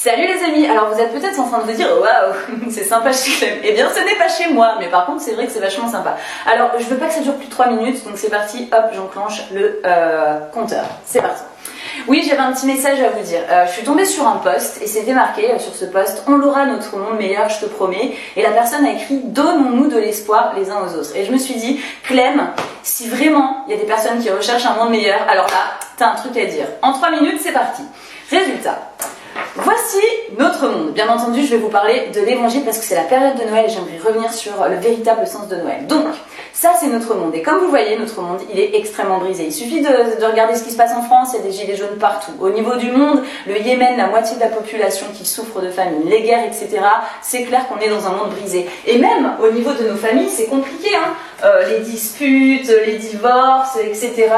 Salut les amis, alors vous êtes peut-être en train de vous dire waouh, c'est sympa chez Clem. Eh bien ce n'est pas chez moi, mais par contre c'est vrai que c'est vachement sympa. Alors je veux pas que ça dure plus de 3 minutes, donc c'est parti, hop, j'enclenche le compteur. C'est parti. Oui, j'avais un petit message à vous dire. Je suis tombée sur un post et c'était marqué sur ce post: on l'aura notre monde meilleur, je te promets. Et la personne a écrit: donnons-nous de l'espoir les uns aux autres. Et je me suis dit, Clem, si vraiment il y a des personnes qui recherchent un monde meilleur, alors là, t'as un truc à dire. En 3 minutes, c'est parti. Résultat. Voici notre monde. Bien entendu, je vais vous parler de l'évangile parce que c'est la période de Noël et j'aimerais revenir sur le véritable sens de Noël. Donc, ça c'est notre monde. Et comme vous voyez, notre monde, il est extrêmement brisé. Il suffit de regarder ce qui se passe en France, il y a des gilets jaunes partout. Au niveau du monde, le Yémen, la moitié de la population qui souffre de famine, les guerres, etc. C'est clair qu'on est dans un monde brisé. Et même au niveau de nos familles, c'est compliqué, hein. Les disputes, les divorces, etc.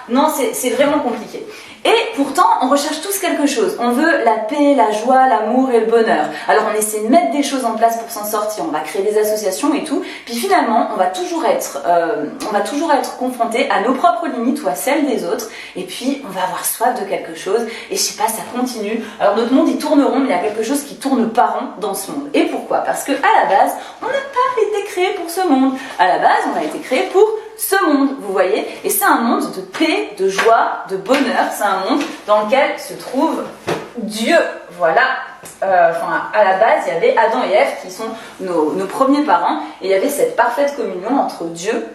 Non, c'est vraiment compliqué. Et pourtant, on recherche tous quelque chose. On veut la paix, la joie, l'amour et le bonheur. Alors on essaie de mettre des choses en place pour s'en sortir. On va créer des associations et tout. Puis finalement, on va toujours être confronté à nos propres limites ou à celles des autres. Et puis, on va avoir soif de quelque chose. Et je sais pas, ça continue. Alors notre monde, il tourne rond, mais il y a quelque chose qui tourne pas rond dans ce monde. Et pourquoi? Parce que à la base, on n'a pas été créé pour ce monde. À la base, on a été créé pour ce monde, vous voyez, et c'est un monde de paix, de joie, de bonheur, c'est un monde dans lequel se trouve Dieu, voilà. À la base, il y avait Adam et Ève qui sont nos premiers parents, et il y avait cette parfaite communion entre Dieu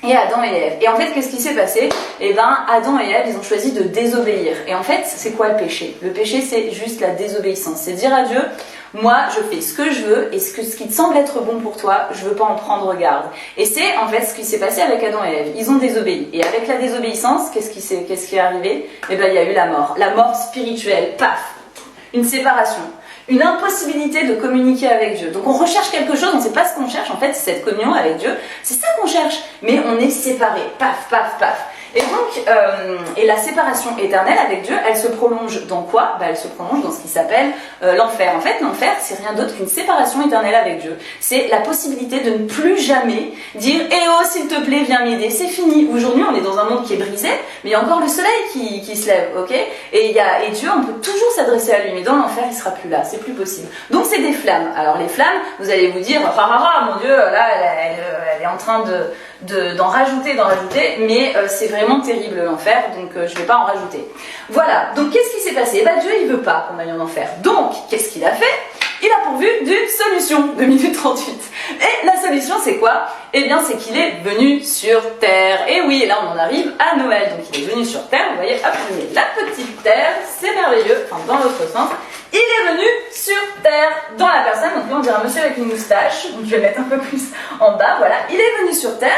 et Adam et Ève. Et en fait, qu'est-ce qui s'est passé? Eh bien, Adam et Ève, ils ont choisi de désobéir. Et en fait, c'est quoi le péché? Le péché, c'est juste la désobéissance. C'est dire à Dieu: moi, je fais ce que je veux et ce qui te semble être bon pour toi, je veux pas en prendre garde. Et c'est en fait ce qui s'est passé avec Adam et Ève. Ils ont désobéi. Et avec la désobéissance, qu'est-ce qui est arrivé? Eh bien, il y a eu la mort spirituelle. Paf, une séparation. Une impossibilité de communiquer avec Dieu. Donc on recherche quelque chose, on ne sait pas ce qu'on cherche, en fait c'est cette communion avec Dieu, c'est ça qu'on cherche, mais on est séparés, paf, paf, paf. Et donc, la séparation éternelle avec Dieu, elle se prolonge dans quoi? Elle se prolonge dans ce qui s'appelle l'enfer. En fait, l'enfer, c'est rien d'autre qu'une séparation éternelle avec Dieu. C'est la possibilité de ne plus jamais dire: eh oh, s'il te plaît, viens m'aider, c'est fini. Aujourd'hui, on est dans un monde qui est brisé, mais il y a encore le soleil qui se lève, ok? Et Dieu, on peut toujours s'adresser à lui, mais dans l'enfer, il sera plus là, c'est plus possible. Donc, c'est des flammes. Alors, les flammes, vous allez vous dire: mon Dieu, là, elle est en train d'en rajouter, mais c'est vraiment terrible l'enfer, donc je vais pas en rajouter. Voilà, donc qu'est-ce qui s'est passé? Dieu, il veut pas qu'on aille en enfer. Donc, qu'est-ce qu'il a fait? Il a pourvu d'une solution, 2 minutes 38. Et la solution, c'est quoi? Eh bien, c'est qu'il est venu sur Terre. Et oui, et là, on en arrive à Noël. Donc, il est venu sur Terre, vous voyez, hop, on met la petite Terre, c'est merveilleux, enfin, dans l'autre sens. Il est venu sur Terre, dans la personne, donc là, on dirait un monsieur avec une moustache, donc je vais mettre un peu plus en bas, voilà. Il est venu sur Terre,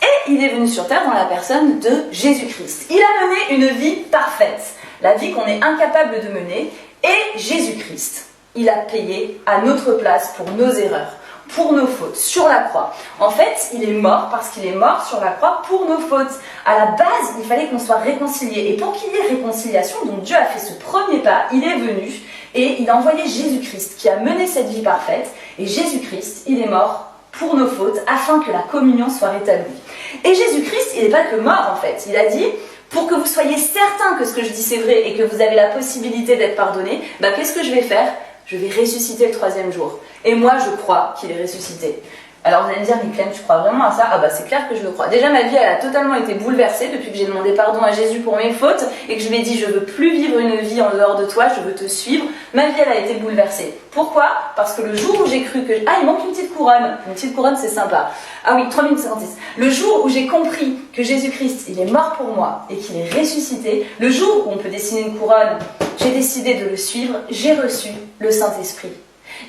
et il est venu sur Terre dans la personne de Jésus-Christ. Il a mené une vie parfaite, la vie qu'on est incapable de mener, et Jésus-Christ, il a payé à notre place pour nos erreurs, pour nos fautes, sur la croix. En fait, il est mort parce qu'il est mort sur la croix pour nos fautes. À la base, il fallait qu'on soit réconciliés. Et pour qu'il y ait réconciliation, donc Dieu a fait ce premier pas, il est venu et il a envoyé Jésus-Christ qui a mené cette vie parfaite. Et Jésus-Christ, il est mort pour nos fautes afin que la communion soit rétablie. Et Jésus-Christ, il n'est pas que mort en fait. Il a dit: pour que vous soyez certains que ce que je dis c'est vrai et que vous avez la possibilité d'être pardonné, qu'est-ce que je vais faire? Je vais ressusciter le 3e jour. Et moi, je crois qu'il est ressuscité. Alors vous allez me dire: mais Clem, tu crois vraiment à ça? C'est clair que je le crois. Déjà, ma vie, elle a totalement été bouleversée depuis que j'ai demandé pardon à Jésus pour mes fautes et que je lui ai dit: je veux plus vivre une vie en dehors de toi, je veux te suivre. Ma vie, elle a été bouleversée. Pourquoi? Parce que le jour où j'ai cru que... il manque une petite couronne. Une petite couronne, c'est sympa. Ah oui, 3 minutes 56. Le jour où j'ai compris que Jésus-Christ, il est mort pour moi et qu'il est ressuscité, le jour où on peut dessiner une couronne, j'ai décidé de le suivre, j'ai reçu le Saint-Esprit.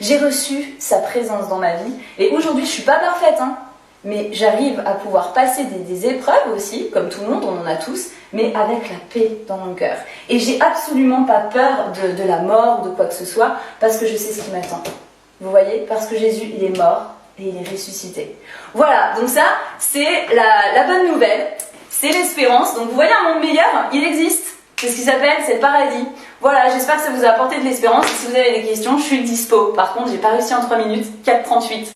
J'ai reçu sa présence dans ma vie et aujourd'hui je ne suis pas parfaite, mais j'arrive à pouvoir passer des épreuves aussi, comme tout le monde, on en a tous, mais avec la paix dans mon cœur. Et j'ai absolument pas peur de la mort, de quoi que ce soit, parce que je sais ce qui m'attend. Vous voyez? Parce que Jésus, il est mort et il est ressuscité. Voilà, donc ça, c'est la bonne nouvelle, c'est l'espérance. Donc vous voyez, un monde meilleur, il existe. C'est ce qui s'appelle, c'est le paradis. Voilà, j'espère que ça vous a apporté de l'espérance. Et si vous avez des questions, je suis dispo. Par contre, j'ai pas réussi en 3 minutes, 4:38.